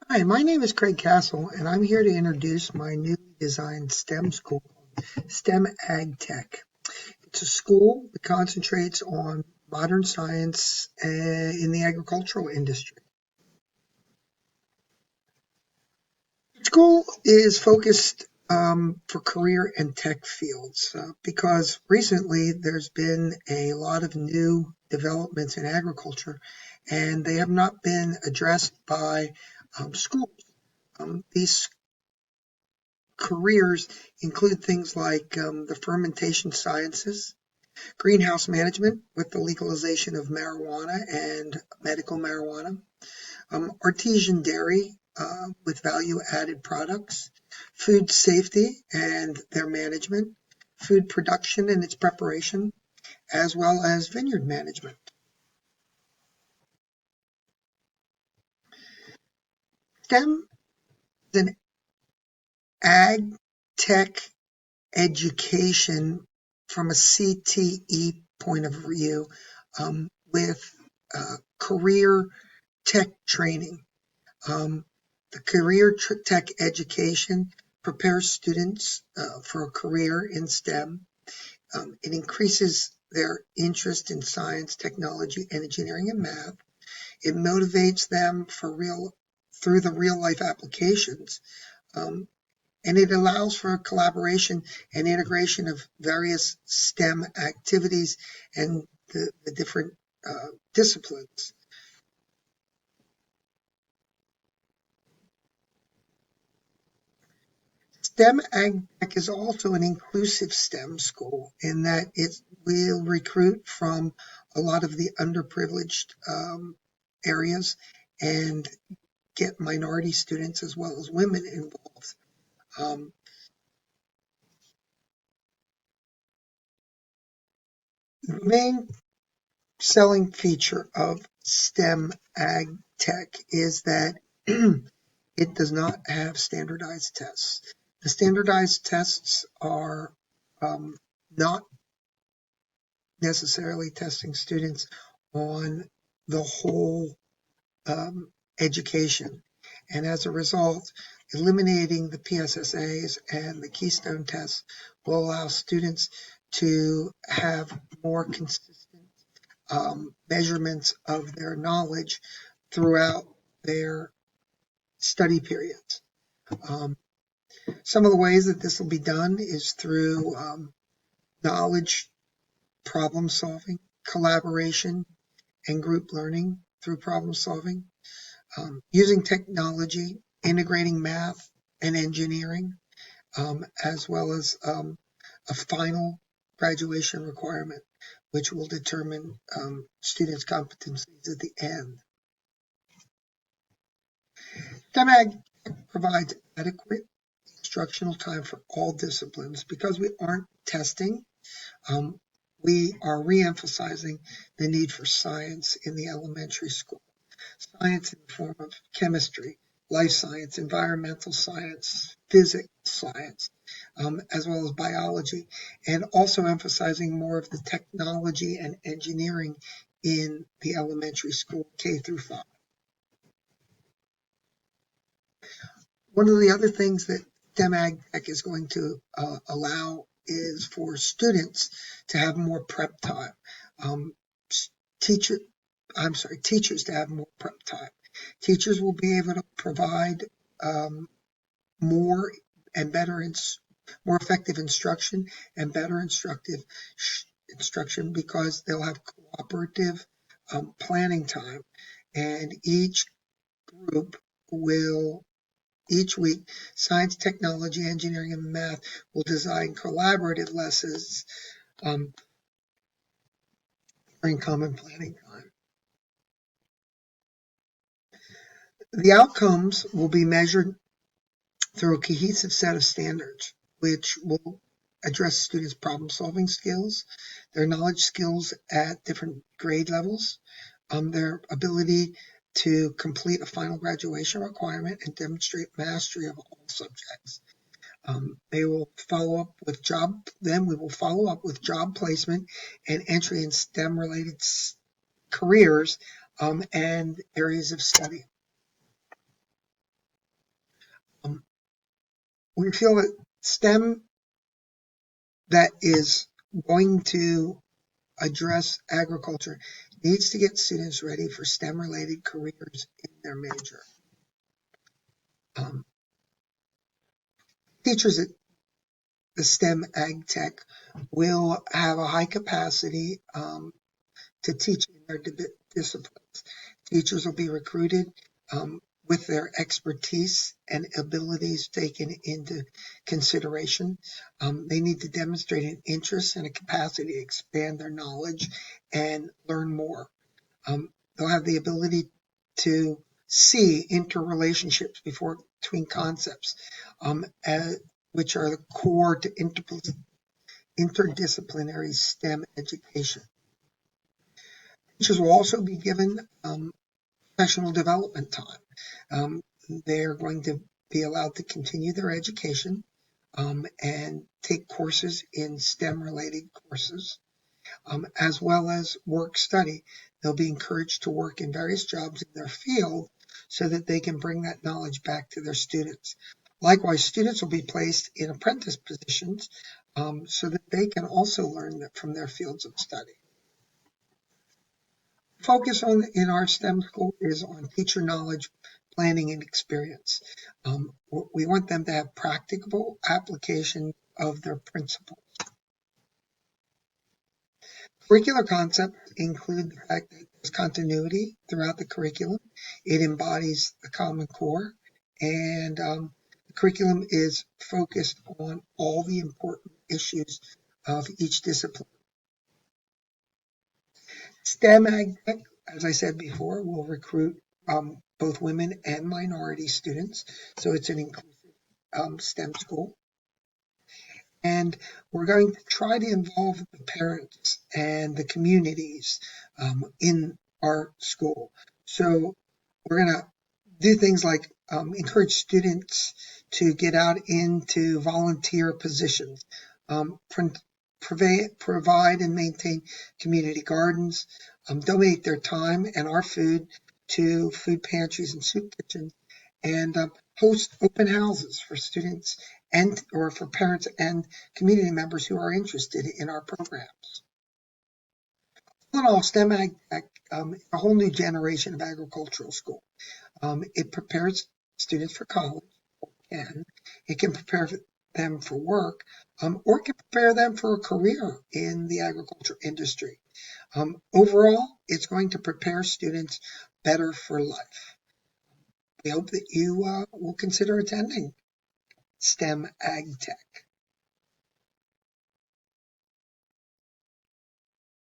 Hi, my name is Craig Castle, and I'm here to introduce my newly designed STEM school, STEM Ag Tech. It's a school that concentrates on modern science in the agricultural industry. The school is focused for career and tech fields because recently there's been a lot of new developments in agriculture, and they have not been addressed by schools. These careers include things like the fermentation sciences, greenhouse management with the legalization of marijuana and medical marijuana, artesian dairy with value added products, food safety and their management, food production and its preparation, as well as vineyard management. STEM is an ag tech education from a CTE point of view with career tech training. Um, the career tech education prepares students for a career in STEM. It increases their interest in science, technology, engineering, and math. It motivates them through the real life applications. Um, and it allows for collaboration and integration of various STEM activities and the different disciplines. STEM AgTech is also an inclusive STEM school in that it will recruit from a lot of the underprivileged areas and get minority students as well as women involved. Um, the main selling feature of STEM Ag Tech is that it does not have standardized tests. The standardized tests are not necessarily testing students on the whole education. And as a result, eliminating the PSSAs and the Keystone tests will allow students to have more consistent measurements of their knowledge throughout their study periods. Um, some of the ways that this will be done is through knowledge, problem solving, collaboration, and group learning through problem solving, using technology, integrating math and engineering, as well as a final graduation requirement, which will determine students' competencies at the end. STEMAG provides adequate instructional time for all disciplines because we aren't testing. Um, we are re-emphasizing the need for science in the elementary school. Science in the form of chemistry, life science, environmental science, physics science, as well as biology, and also emphasizing more of the technology and engineering in the elementary school, K through 5. One of the other things that STEM Ag Tech is going to allow is for students to have more prep time. Um, teacher, teachers to have more prep time. Teachers will be able to provide more and more effective instruction and better instruction because they'll have cooperative planning time, and group will each week, science, technology, engineering, and math will design collaborative lessons during common planning time. The outcomes will be measured through a cohesive set of standards, which will address students' problem-solving skills, their knowledge skills at different grade levels, their ability to complete a final graduation requirement and demonstrate mastery of all subjects. They will follow up with then we will follow up with job placement and entry in STEM related careers and areas of study. We feel that STEM that is going to address agriculture needs to get students ready for STEM-related careers in their major. Teachers at the STEM Ag Tech will have a high capacity to teach in their disciplines. Teachers will be recruited with their expertise and abilities taken into consideration. They need to demonstrate an interest and a capacity to expand their knowledge and learn more. They'll have the ability to see interrelationships between concepts, which are the core to interdisciplinary STEM education. Teachers will also be given professional development time. They're going to be allowed to continue their education and take courses in STEM-related courses, as well as work study. They'll be encouraged to work in various jobs in their field so that they can bring that knowledge back to their students. Likewise, students will be placed in apprentice positions so that they can also learn from their fields of study. Focus in our STEM school is on teacher knowledge, planning, and experience. We want them to have practicable application of their principles. Curricular concepts include the fact that there's continuity throughout the curriculum. It embodies the Common Core, and the curriculum is focused on all the important issues of each discipline. STEM Ag Tech, as I said before, will recruit both women and minority students, so it's an inclusive STEM school. And we're going to try to involve the parents and the communities in our school. So we're going to do things like encourage students to get out into volunteer positions, provide and maintain community gardens, donate their time and our food to food pantries and soup kitchens, and host open houses for students or for parents and community members who are interested in our programs. All in all, STEM Ag Tech is a whole new generation of agricultural school. It prepares students for college, and it can prepare them for work, or it can prepare them for a career in the agriculture industry. Overall, it's going to prepare students better for life. We hope that you will consider attending STEM Ag Tech.